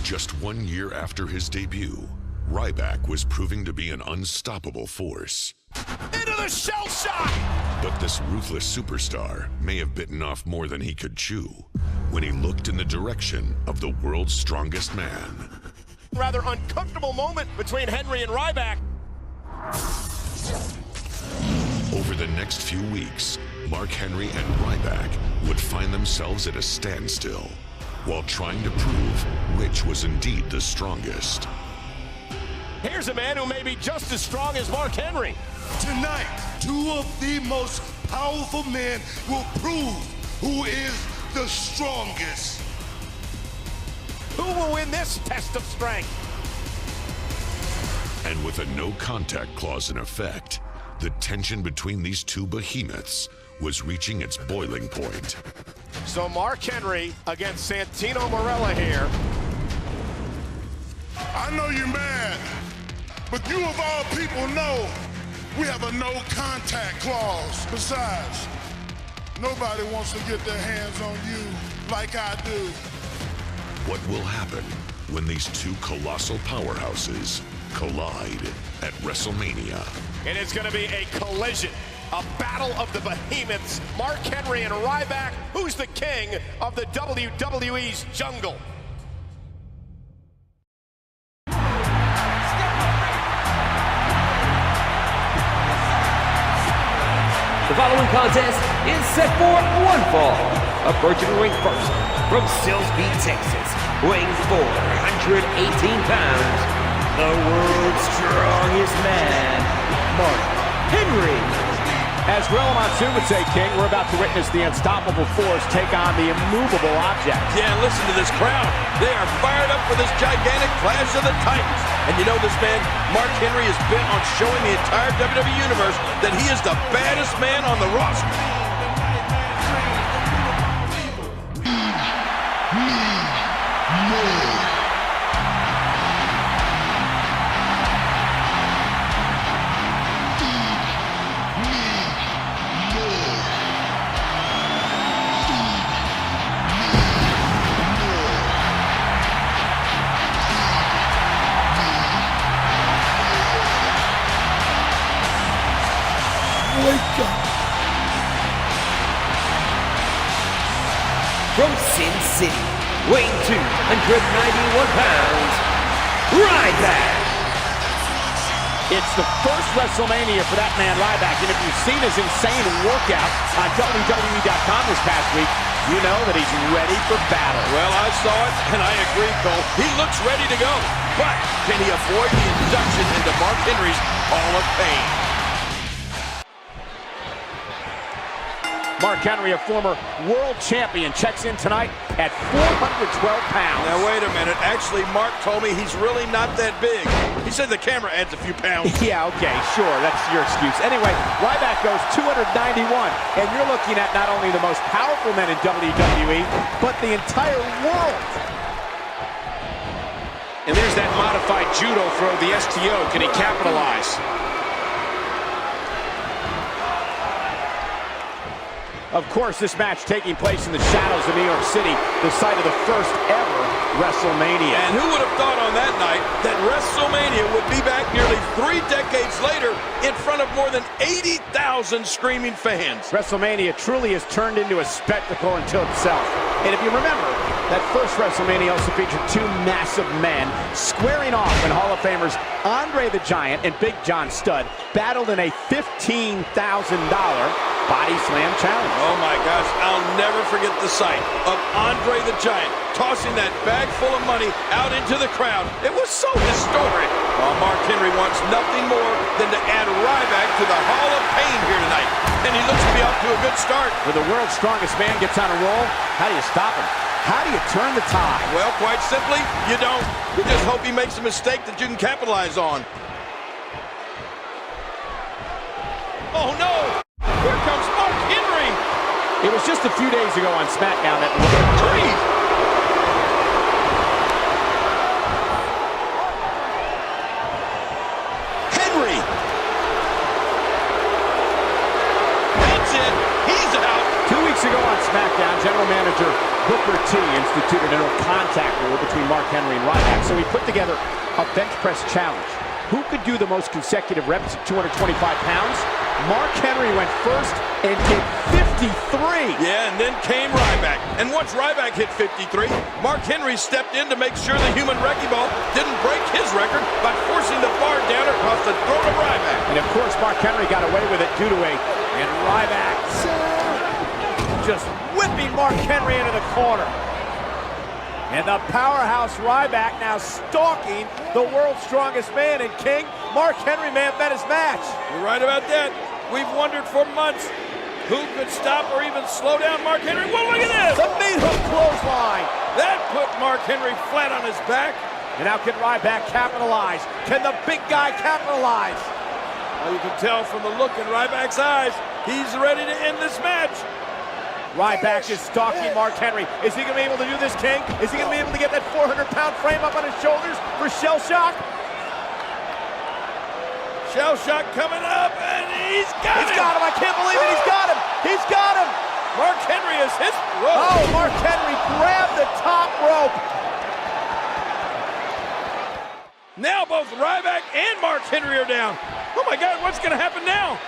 Just 1 year after his debut, Ryback was proving to be an unstoppable force. Into the shell shock! But this ruthless superstar may have bitten off more than he could chew when he looked in the direction of the world's strongest man. Rather uncomfortable moment between Henry and Ryback. Over the next few weeks, Mark Henry and Ryback would find themselves at a standstill while trying to prove which was indeed the strongest. Here's a man who may be just as strong as Mark Henry. Tonight, two of the most powerful men will prove who is the strongest. Who will win this test of strength? And with a no-contact clause in effect, the tension between these two behemoths was reaching its boiling point. So Mark Henry against Santino Marella here. I know you're mad, but you of all people know we have a no-contact clause. Besides, nobody wants to get their hands on you like I do. What will happen when these two colossal powerhouses collide at Wrestlemania? It is going to be a collision, a battle of the behemoths. Mark Henry and Ryback, who's the king of the WWE's jungle? The following contest is set for one fall. Approaching the ring first, from Silsbee, Texas, weighing 418 pounds, the world's strongest man, Mark Henry. As Gorilla Monsoon would say, King, we're about to witness the unstoppable force take on the immovable object. Yeah, listen to this crowd. They are fired up for this gigantic Clash of the Titans. And you know this man, Mark Henry, is bent on showing the entire WWE Universe that he is the baddest man on the roster. From Sin City, weighing 291 pounds, Ryback. It's the first Wrestlemania for that man, Ryback, and if you've seen his insane workout on WWE.com this past week, you know that he's ready for battle. Well, I saw it, and I agree, Cole. He looks ready to go. But can he avoid the induction into Mark Henry's Hall of Fame? Mark Henry, a former world champion, checks in tonight at 412 pounds. Now, wait a minute. Actually, Mark told me he's really not that big. He said the camera adds a few pounds. Yeah, okay, sure. That's your excuse. Anyway, Ryback goes 291, and you're looking at not only the most powerful men in WWE, but the entire world. And there's that modified judo throw, the STO. Can he capitalize? Of course, this match taking place in the shadows of New York City, the site of the first ever WrestleMania. And who would have thought on that night that WrestleMania would be back nearly 3 decades later in front of more than 80,000 screaming fans? WrestleMania truly has turned into a spectacle unto itself. And if you remember, that first WrestleMania also featured two massive men squaring off when Hall of Famers Andre the Giant and Big John Studd battled in a $15,000 body slam challenge. Oh my gosh, I'll never forget the sight of Andre the Giant tossing that bag full of money out into the crowd. It was so historic. Well, Mark Henry wants nothing more than to add Ryback to the Hall of Fame here tonight. And he looks to be off to a good start. When the world's strongest man gets on a roll, how do you stop him? How do you turn the tide? Well, quite simply, you don't. You just hope he makes a mistake that you can capitalize on. Oh no! Here comes Mark Henry! It was just a few days ago on SmackDown that... Henry! That's it! He's out! 2 weeks ago on SmackDown, General Manager Book Booker T instituted a no contact rule between Mark Henry and Ryback, so he put together a bench press challenge. Who could do the most consecutive reps at 225 pounds? Mark Henry went first and did 53. Yeah, and then came Ryback. And once Ryback hit 53, Mark Henry stepped in to make sure the human wrecking ball didn't break his record by forcing the bar down across the throat of Ryback. And of course, Mark Henry got away with it due to and Ryback just whipping Mark Henry into the corner. And the powerhouse Ryback now stalking the world's strongest man. And King, Mark Henry may have met his match. You're right about that. We've wondered for months who could stop or even slow down Mark Henry. Well, look at this! The meat hook clothesline. That put Mark Henry flat on his back. And now can Ryback capitalize? Can the big guy capitalize? Well, you can tell from the look in Ryback's eyes, he's ready to end this match. Ryback is stalking Mark Henry. Is he going to be able to do this, King? Is he going to be able to get that 400-pound frame up on his shoulders for shell shock? Shell shock coming up, and he's got him! He's got him! I can't believe it! He's got him! He's got him! Mark Henry is his... Whoa. Oh, Mark Henry grabbed the top rope! Now both Ryback and Mark Henry are down. Oh my God, what's going to happen now?